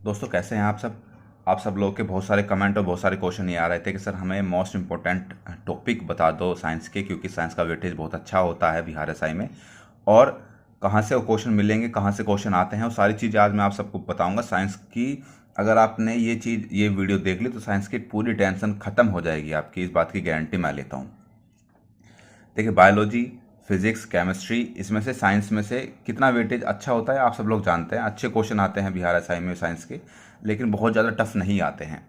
दोस्तों कैसे हैं आप सब लोग के बहुत सारे कमेंट और बहुत सारे क्वेश्चन ये आ रहे थे कि सर हमें मोस्ट इम्पोर्टेंट टॉपिक बता दो साइंस के, क्योंकि साइंस का वेटेज बहुत अच्छा होता है बिहार एसआई में। और कहाँ से वो क्वेश्चन मिलेंगे, कहाँ से क्वेश्चन आते हैं, वो सारी चीज़ें आज मैं आप सबको बताऊंगा साइंस की। अगर आपने ये वीडियो देख ली तो साइंस की पूरी टेंशन खत्म हो जाएगी आपकी, इस बात की गारंटी मैं लेता हूँ। देखिए, बायोलॉजी, फिजिक्स, केमिस्ट्री, इसमें से साइंस में से कितना वेटेज अच्छा होता है आप सब लोग जानते हैं। अच्छे क्वेश्चन आते हैं बिहार एसआई में साइंस के, लेकिन बहुत ज़्यादा टफ नहीं आते हैं।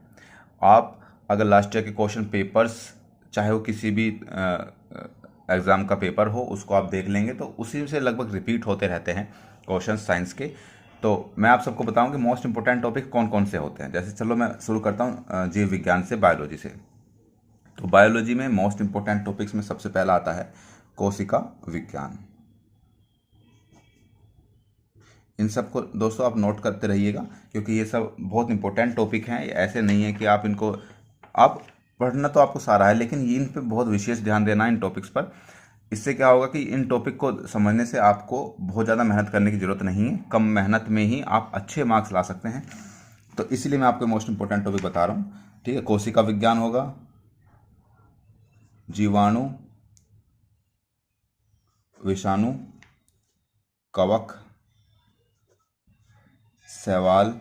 आप अगर लास्ट ईयर के क्वेश्चन पेपर्स, चाहे वो किसी भी एग्ज़ाम का पेपर हो, उसको आप देख लेंगे तो उसी से लगभग रिपीट होते रहते हैं क्वेश्चन साइंस के। तो मैं आप सबको बताऊं कि मोस्ट इंपॉर्टेंट टॉपिक कौन कौन से होते हैं। जैसे चलो मैं शुरू करता हूं जीव विज्ञान से, बायोलॉजी से। तो बायोलॉजी में मोस्ट इंपॉर्टेंट टॉपिक्स में सबसे पहला आता है कोशिका विज्ञान। इन सबको दोस्तों आप नोट करते रहिएगा, क्योंकि ये सब बहुत इंपॉर्टेंट टॉपिक हैं। ऐसे नहीं है कि आप इनको, आप पढ़ना तो आपको सारा है, लेकिन इन पे बहुत विशेष ध्यान देना इन टॉपिक्स पर। इससे क्या होगा कि इन टॉपिक को समझने से आपको बहुत ज़्यादा मेहनत करने की ज़रूरत नहीं है, कम मेहनत में ही आप अच्छे मार्क्स ला सकते हैं। तो इसलिए मैं आपको मोस्ट इंपॉर्टेंट टॉपिक बता रहा हूँ। ठीक है, कोशिका विज्ञान होगा, जीवाणु, विषाणु, कवक, शैवाल।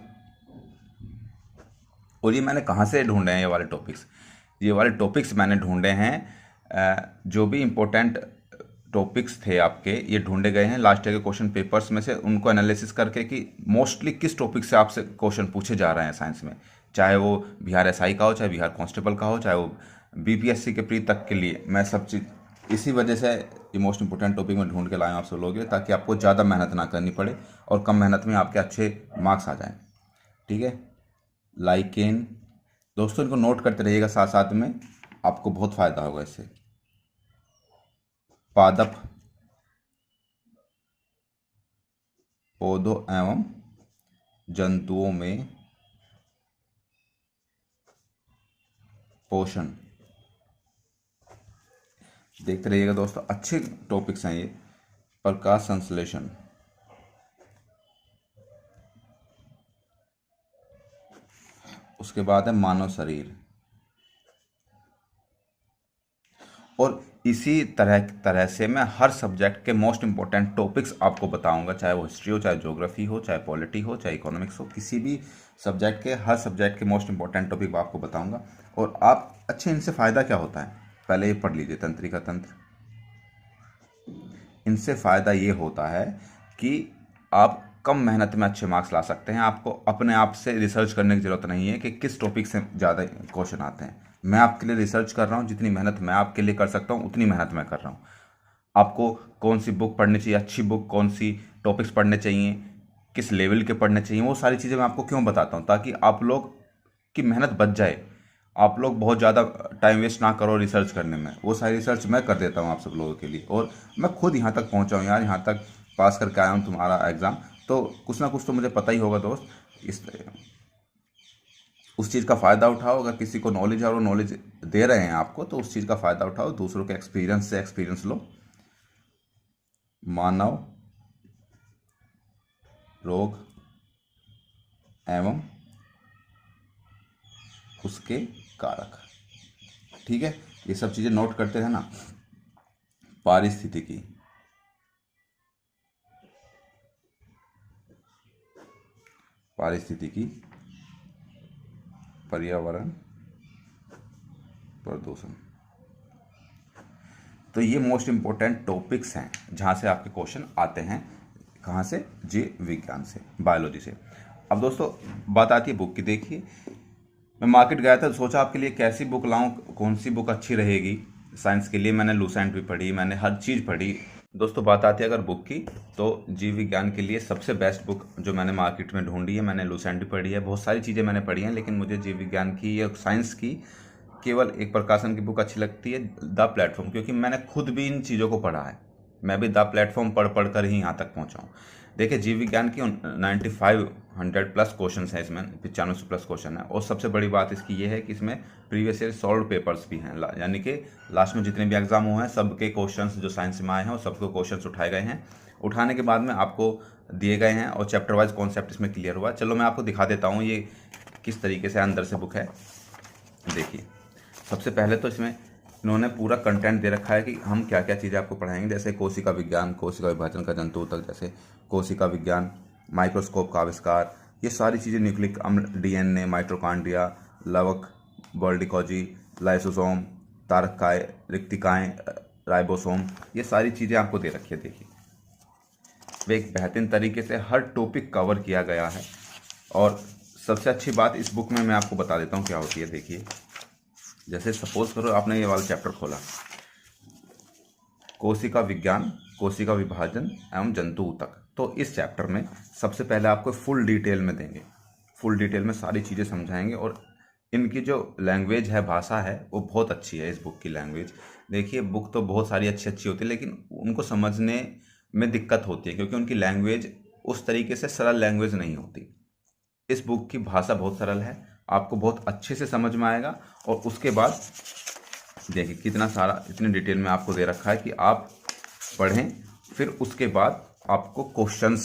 और ये मैंने कहाँ से ढूंढे हैं ये वाले टॉपिक्स? ये वाले टॉपिक्स मैंने ढूंढे हैं, जो भी इम्पोर्टेंट टॉपिक्स थे आपके, ये ढूंढे गए हैं लास्ट ईयर के क्वेश्चन पेपर्स में से, उनको एनालिसिस करके कि मोस्टली किस टॉपिक से आपसे क्वेश्चन पूछे जा रहे हैं साइंस में। चाहे वो बिहार एसआई का हो, चाहे बिहार कांस्टेबल का हो, चाहे वो बीपीएससी के प्री तक के लिए, मैं सब चीज़ इसी वजह से ये मोस्ट इंपॉर्टेंट टॉपिक में ढूंढ के लाया आप सब लोग, ताकि आपको ज़्यादा मेहनत ना करनी पड़े और कम मेहनत में आपके अच्छे मार्क्स आ जाएँ। ठीक है, लाइकेन, दोस्तों इनको नोट करते रहिएगा साथ साथ में, आपको बहुत फायदा होगा इससे। पादप, पौधों एवं जंतुओं में पोषण, देखते रहिएगा दोस्तों, अच्छे टॉपिक्स हैं ये। प्रकाश संश्लेषण, उसके बाद है मानव शरीर। और इसी तरह तरह से मैं हर सब्जेक्ट के मोस्ट इंपॉर्टेंट टॉपिक्स आपको बताऊंगा, चाहे वो हिस्ट्री हो, चाहे ज्योग्राफी हो, चाहे पॉलिटी हो, चाहे इकोनॉमिक्स हो। किसी भी सब्जेक्ट के, हर सब्जेक्ट के मोस्ट इंपॉर्टेंट टॉपिक आपको बताऊंगा। और आप अच्छे, इनसे फ़ायदा क्या होता है पहले ये पढ़ लीजिए, तंत्रिका तंत्र। इनसे फ़ायदा ये होता है कि आप कम मेहनत में अच्छे मार्क्स ला सकते हैं। आपको अपने आप से रिसर्च करने की ज़रूरत नहीं है कि किस टॉपिक से ज़्यादा क्वेश्चन आते हैं। मैं आपके लिए रिसर्च कर रहा हूँ, जितनी मेहनत मैं आपके लिए कर सकता हूँ उतनी मेहनत मैं कर रहा हूँ। आपको कौन सी बुक पढ़नी चाहिए, अच्छी बुक कौन सी, टॉपिक्स पढ़ने चाहिए, किस लेवल के पढ़ने चाहिए, वो सारी चीज़ें मैं आपको क्यों बताता हूँ, ताकि आप लोग की मेहनत बच जाए। आप लोग बहुत ज़्यादा टाइम वेस्ट ना करो रिसर्च करने में, वो सारी रिसर्च मैं कर देता हूँ आप सब लोगों के लिए। और मैं खुद यहाँ तक पहुँचा हूँ यार, यहाँ तक पास करके आया हूँ तुम्हारा एग्ज़ाम, तो कुछ ना कुछ तो मुझे पता ही होगा दोस्त। इस उस चीज़ का फ़ायदा उठाओ। अगर किसी को नॉलेज है और वो नॉलेज दे रहे हैं आपको, तो उस चीज़ का फ़ायदा उठाओ, दूसरों के एक्सपीरियंस से एक्सपीरियंस लो। मानव रोग एवं उसके कारक, ठीक है, ये सब चीज़ें नोट करते रहना। पारिस्थितिकी, पारिस्थितिकी, पर्यावरण, प्रदूषण। तो ये मोस्ट इंपॉर्टेंट टॉपिक्स हैं जहाँ से आपके क्वेश्चन आते हैं। कहाँ से? जीव विज्ञान से, बायोलॉजी से। अब दोस्तों बात आती है बुक की। देखिए, मैं मार्केट गया था, सोचा आपके लिए कैसी बुक लाऊं, कौन सी बुक अच्छी रहेगी साइंस के लिए। मैंने लूसेंट भी पढ़ी, मैंने हर चीज़ पढ़ी। दोस्तों बात आती है अगर बुक की, तो जीव विज्ञान के लिए सबसे बेस्ट बुक जो मैंने मार्केट में ढूंढी है, मैंने लूसेंट भी पढ़ी है, बहुत सारी चीज़ें मैंने पढ़ी हैं, लेकिन मुझे जीव विज्ञान की या साइंस की केवल एक प्रकाशन की बुक अच्छी लगती है, द प्लेटफॉर्म, क्योंकि मैंने खुद भी इन चीज़ों को पढ़ा है। मैं भी द प्लेटफॉर्म पढ़ पढ़ कर ही यहाँ तक पहुँचा हूँ। देखिए, जीव विज्ञान की 9500 प्लस क्वेश्चन है इसमें, 9500 प्लस क्वेश्चन है। और सबसे बड़ी बात इसकी ये है कि इसमें प्रीवियस ईयर सॉल्व पेपर्स भी हैं, यानी कि लास्ट में जितने भी एग्जाम हुए हैं सबके क्वेश्चंस जो साइंस में आए हैं वो सबके क्वेश्चंस उठाए गए हैं। उठाने के बाद में आपको दिए गए हैं और चैप्टर वाइज कॉन्सेप्ट इसमें क्लियर हुआ। चलो मैं आपको दिखा देता हूँ ये किस तरीके से अंदर से बुक है। देखिए, सबसे पहले तो इसमें इन्होंने पूरा कंटेंट दे रखा है कि हम क्या क्या चीज़ें आपको पढ़ाएंगे, जैसे कोशिका विज्ञान, कोशिका विभाजन का जंतु तक, जैसे कोशिका विज्ञान, माइक्रोस्कोप का आविष्कार, ये सारी चीज़ें, न्यूक्लिक अम्ल, डीएनए, माइटोकॉन्ड्रिया, लवक, बॉल्डिकोजी, लाइसोसोम, तारकाएँ, रिक्तिकाएँ, राइबोसोम, ये सारी चीज़ें आपको दे रखी है। देखिए, वे एक बेहतरीन तरीके से हर टॉपिक कवर किया गया है। और सबसे अच्छी बात इस बुक में मैं आपको बता देता हूँ क्या होती है। देखिए, जैसे सपोज करो आपने ये वाला चैप्टर खोला, कोशिका विज्ञान, कोशिका विभाजन एवं जंतु ऊतक, तो इस चैप्टर में सबसे पहले आपको फुल डिटेल में देंगे, फुल डिटेल में सारी चीज़ें समझाएंगे। और इनकी जो लैंग्वेज है, भाषा है, वो बहुत अच्छी है इस बुक की लैंग्वेज। देखिए, बुक तो बहुत सारी अच्छी अच्छी होती है, लेकिन उनको समझने में दिक्कत होती है क्योंकि उनकी लैंग्वेज उस तरीके से सरल लैंग्वेज नहीं होती। इस बुक की भाषा बहुत सरल है, आपको बहुत अच्छे से समझ में आएगा। और उसके बाद देखिए कितना सारा, इतने डिटेल में आपको दे रखा है कि आप पढ़ें। फिर उसके बाद आपको क्वेश्चंस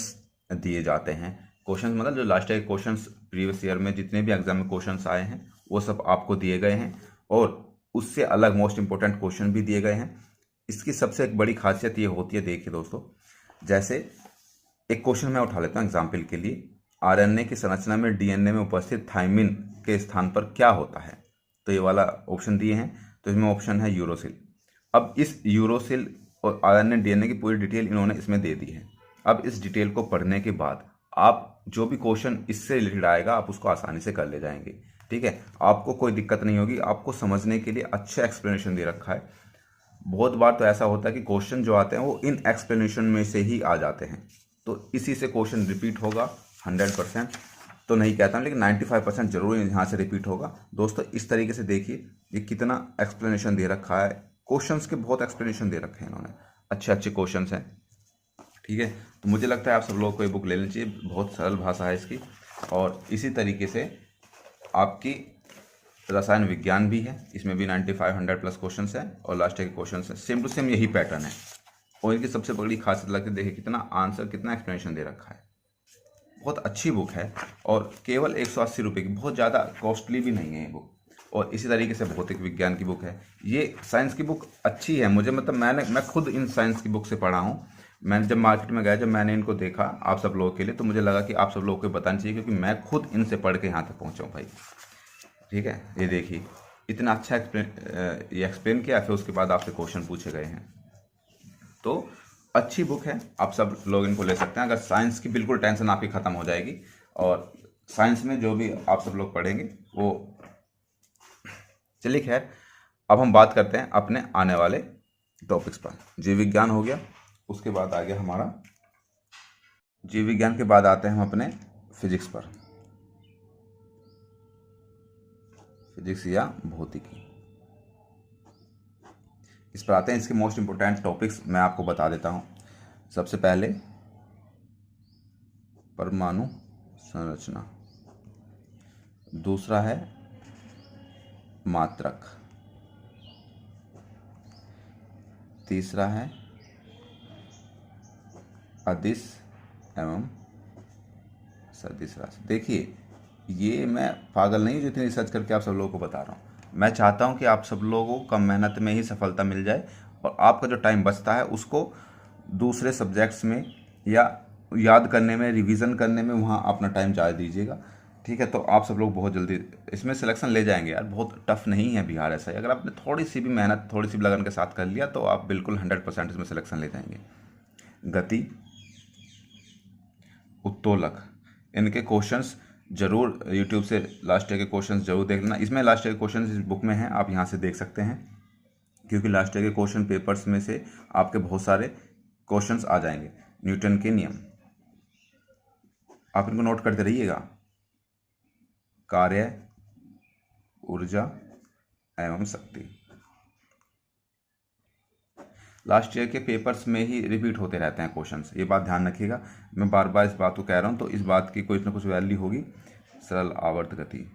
दिए जाते हैं। क्वेश्चंस मतलब जो last year questions previous year में जितने भी एग्जाम में क्वेश्चंस आए हैं वो सब आपको दिए गए हैं, और उससे अलग मोस्ट इंपॉर्टेंट क्वेश्चन भी दिए गए हैं। इसकी सबसे एक बड़ी खासियत ये होती है, देखिए दोस्तों, जैसे एक क्वेश्चन मैं उठा लेता हूँ एग्जाम्पल के लिए, आरएनए की संरचना में डीएनए में उपस्थित थाइमिन के स्थान पर क्या होता है। तो ये वाला ऑप्शन दिए हैं, तो इसमें ऑप्शन है यूरोसिल। अब इस यूरोसिल और आरएनए डीएनए की पूरी डिटेल इन्होंने इसमें दे दी है। अब इस डिटेल को पढ़ने के बाद आप जो भी क्वेश्चन इससे रिलेटेड आएगा आप उसको आसानी से कर ले जाएंगे। ठीक है, आपको कोई दिक्कत नहीं होगी। आपको समझने के लिए अच्छा एक्सप्लेनेशन दे रखा है। बहुत बार तो ऐसा होता है कि क्वेश्चन जो आते हैं वो इन एक्सप्लेनेशन में से ही आ जाते हैं, तो इसी से क्वेश्चन रिपीट होगा। 100% तो नहीं कहता, लेकिन 95% जरूर यहाँ से रिपीट होगा। दोस्तों, इस तरीके से देखिए ये कितना एक्सप्लेनेशन दे रखा है। क्वेश्चंस के बहुत एक्सप्लेनेशन दे रखे हैं इन्होंने, अच्छे अच्छे क्वेश्चंस हैं। ठीक है, तो मुझे लगता है आप सब लोगों को ये बुक ले लेनी चाहिए, बहुत सरल भाषा है इसकी। और इसी तरीके से आपकी रसायन विज्ञान भी है, इसमें भी 95-100 प्लस क्वेश्चंस हैं, और लास्ट के क्वेश्चंस हैं सेम टू सेम, यही पैटर्न है। और इनकी सबसे बड़ी खासियत लगती है, देखिए कितना आंसर, कितना एक्सप्लेनेशन दे रखा है। बहुत अच्छी बुक है और केवल 180 रुपये की, बहुत ज़्यादा कॉस्टली भी नहीं है ये बुक। और इसी तरीके से भौतिक विज्ञान की बुक है। ये साइंस की बुक अच्छी है, मुझे मतलब मैं खुद इन साइंस की बुक से पढ़ा हूँ। मैंने जब मार्केट में गया, जब मैंने इनको देखा आप सब लोगों के लिए, तो मुझे लगा कि आप सब लोगों को बतानी चाहिए, क्योंकि मैं खुद इनसे पढ़ के यहाँ तक पहुँचा हूँ भाई। ठीक है, ये देखिए इतना अच्छा एक्सप्लेन किया, फिर उसके बाद आपसे क्वेश्चन पूछे गए हैं। तो अच्छी बुक है, आप सब लोग इनको ले सकते हैं। अगर साइंस की बिल्कुल टेंशन आपकी ख़त्म हो जाएगी, और साइंस में जो भी आप सब लोग पढ़ेंगे वो, चलिए खैर, अब हम बात करते हैं अपने आने वाले टॉपिक्स पर। जीव विज्ञान हो गया, उसके बाद आ गया हमारा, जीव विज्ञान के बाद आते हैं हम अपने फिजिक्स पर, फिजिक्स या भौतिकी। इस पर आते हैं, इसके मोस्ट इंपोर्टेंट टॉपिक्स मैं आपको बता देता हूँ। सबसे पहले परमाणु संरचना, दूसरा है मात्रक, तीसरा है अदिश एवं सदिश राशि। देखिए, ये मैं पागल नहीं जो इतनी रिसर्च करके आप सब लोगों को बता रहा हूँ। मैं चाहता हूँ कि आप सब लोगों को कम मेहनत में ही सफलता मिल जाए, और आपका जो टाइम बचता है उसको दूसरे सब्जेक्ट्स में या याद करने में, रिवीजन करने में, वहाँ अपना टाइम ज़्यादा दीजिएगा। ठीक है, तो आप सब लोग बहुत जल्दी इसमें सिलेक्शन ले जाएंगे यार। बहुत टफ नहीं है बिहार ऐसा ही, अगर आपने थोड़ी सी भी मेहनत, थोड़ी सी भी लगन के साथ कर लिया तो आप बिल्कुल 100% इसमें सिलेक्शन ले जाएंगे। गति, उत्तोलक, इनके क्वेश्चंस जरूर यूट्यूब से लास्ट ईयर के क्वेश्चंस जरूर देख लेना। इसमें लास्ट ईयर के क्वेश्चंस इस बुक में हैं, आप यहाँ से देख सकते हैं, क्योंकि लास्ट ईयर के क्वेश्चन पेपर्स में से आपके बहुत सारे क्वेश्चंस आ जाएंगे। न्यूटन के नियम, आप इनको नोट करते रहिएगा। कार्य, ऊर्जा एवं शक्ति, लास्ट ईयर के पेपर्स में ही रिपीट होते रहते हैं क्वेश्चंस, ये बात ध्यान रखिएगा। मैं बार बार इस बात को कह रहा हूँ, तो इस बात की कुछ ना कुछ वैल्यू होगी। सरल आवर्त गति,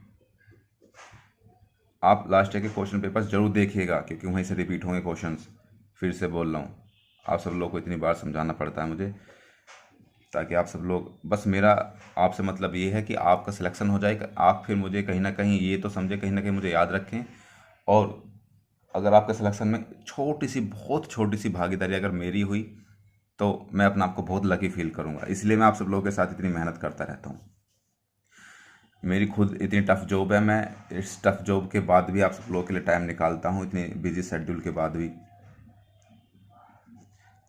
आप लास्ट ईयर के क्वेश्चन पेपर्स जरूर देखिएगा, क्योंकि वहीं से रिपीट होंगे क्वेश्चंस। फिर से बोल रहा हूँ, आप सब लोग को इतनी बार समझाना पड़ता है मुझे, ताकि आप सब लोग, बस मेरा आपसे मतलब ये है कि आपका सिलेक्शन हो जाए, आप फिर मुझे कहीं ना कहीं ये तो समझे, कहीं ना कहीं मुझे याद रखें। और अगर आपके सिलेक्शन में छोटी सी, बहुत छोटी सी भागीदारी अगर मेरी हुई तो मैं अपना आपको बहुत लकी फील करूंगा। इसलिए मैं आप सब लोगों के साथ इतनी मेहनत करता रहता हूँ। मेरी खुद इतनी टफ जॉब है, मैं इस टफ जॉब के बाद भी आप सब लोगों के लिए टाइम निकालता हूँ, इतनी बिजी शेड्यूल के बाद भी।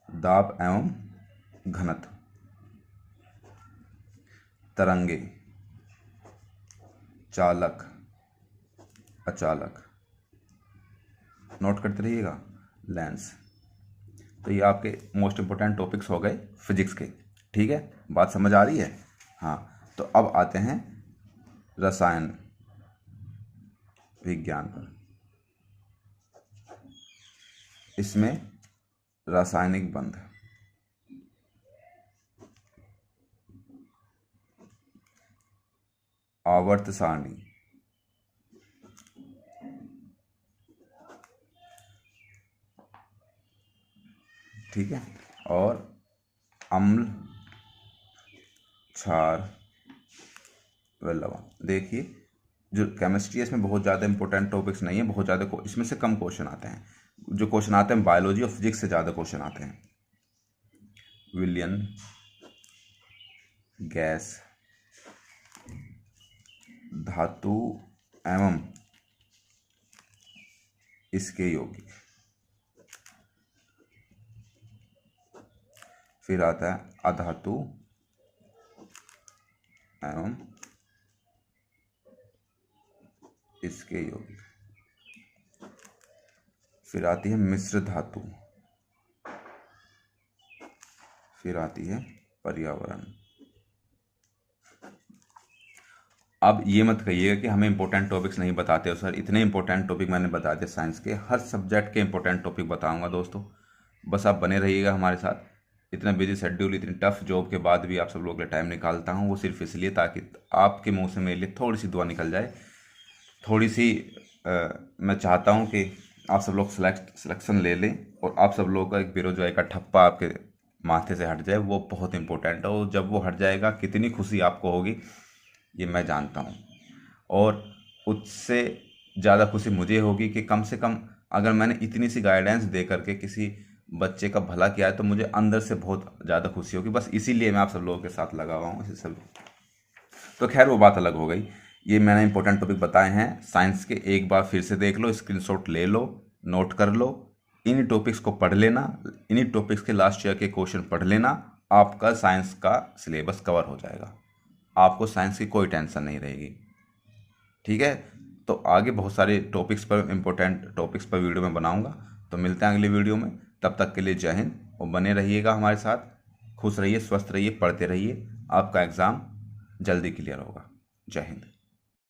दाब एवं घनत्व, तरंगे, चालक, अचालक, नोट करते रहिएगा, लेंस। तो ये आपके मोस्ट इम्पोर्टेंट टॉपिक्स हो गए फिजिक्स के। ठीक है, बात समझ आ रही है? हाँ, तो अब आते हैं रसायन विज्ञान पर। इसमें रासायनिक बंध, आवर्त सारणी, ठीक है, और अम्ल, क्षार व लवण। देखिए, जो केमिस्ट्री है इसमें बहुत ज़्यादा इंपॉर्टेंट टॉपिक्स नहीं है, बहुत ज़्यादा इसमें से कम क्वेश्चन आते हैं। जो क्वेश्चन आते हैं बायोलॉजी और फिजिक्स से ज़्यादा क्वेश्चन आते हैं। विलयन गैस, धातु एवं इसके यौगिक। फिर आता है अधातु एवं इसके यौगिक। फिर आती है मिश्र धातु। फिर आती है पर्यावरण। अब ये मत कहिएगा कि हमें इंपॉर्टेंट टॉपिक्स नहीं बताते हो सर। इतने इंपॉर्टेंट टॉपिक मैंने बता दिए साइंस के, हर सब्जेक्ट के इंपॉर्टेंट टॉपिक बताऊंगा दोस्तों। बस आप बने रहिएगा हमारे साथ। इतना बिजी शेड्यूल, इतनी टफ जॉब के बाद भी आप सब लोगों के लिए टाइम निकालता हूँ, वो सिर्फ इसलिए ताकि आपके मुंह से मेरे लिए थोड़ी सी दुआ निकल जाए। थोड़ी सी मैं चाहता हूँ कि आप सब लोग सिलेक्शन ले लें और आप सब लोगों का एक बेरोजगारी का ठप्पा आपके माथे से हट जाए। वो बहुत इंपॉर्टेंट है, और जब वो हट जाएगा कितनी खुशी आपको होगी ये मैं जानता हूँ। और उससे ज़्यादा खुशी मुझे होगी कि कम से कम अगर मैंने इतनी सी गाइडेंस दे करके किसी बच्चे का भला किया है तो मुझे अंदर से बहुत ज़्यादा खुशी होगी। बस इसीलिए मैं आप सब लोगों के साथ लगा हुआ हूँ, इसी सब। तो खैर वो बात अलग हो गई। ये मैंने इंपॉर्टेंट टॉपिक बताए हैं साइंस के, एक बार फिर से देख लो, स्क्रीनशॉट ले लो, नोट कर लो, इन टॉपिक्स को पढ़ लेना, इन्हीं टॉपिक्स के लास्ट ईयर के क्वेश्चन पढ़ लेना, आपका साइंस का सिलेबस कवर हो जाएगा। आपको साइंस की कोई टेंशन नहीं रहेगी। ठीक है, तो आगे बहुत सारे टॉपिक्स पर, इंपॉर्टेंट टॉपिक्स पर वीडियो मैं बनाऊंगा। तो मिलते हैं अगली वीडियो में, तब तक के लिए जय हिंद, और बने रहिएगा हमारे साथ। खुश रहिए, स्वस्थ रहिए, पढ़ते रहिए, आपका एग्ज़ाम जल्दी क्लियर होगा। जय हिंद।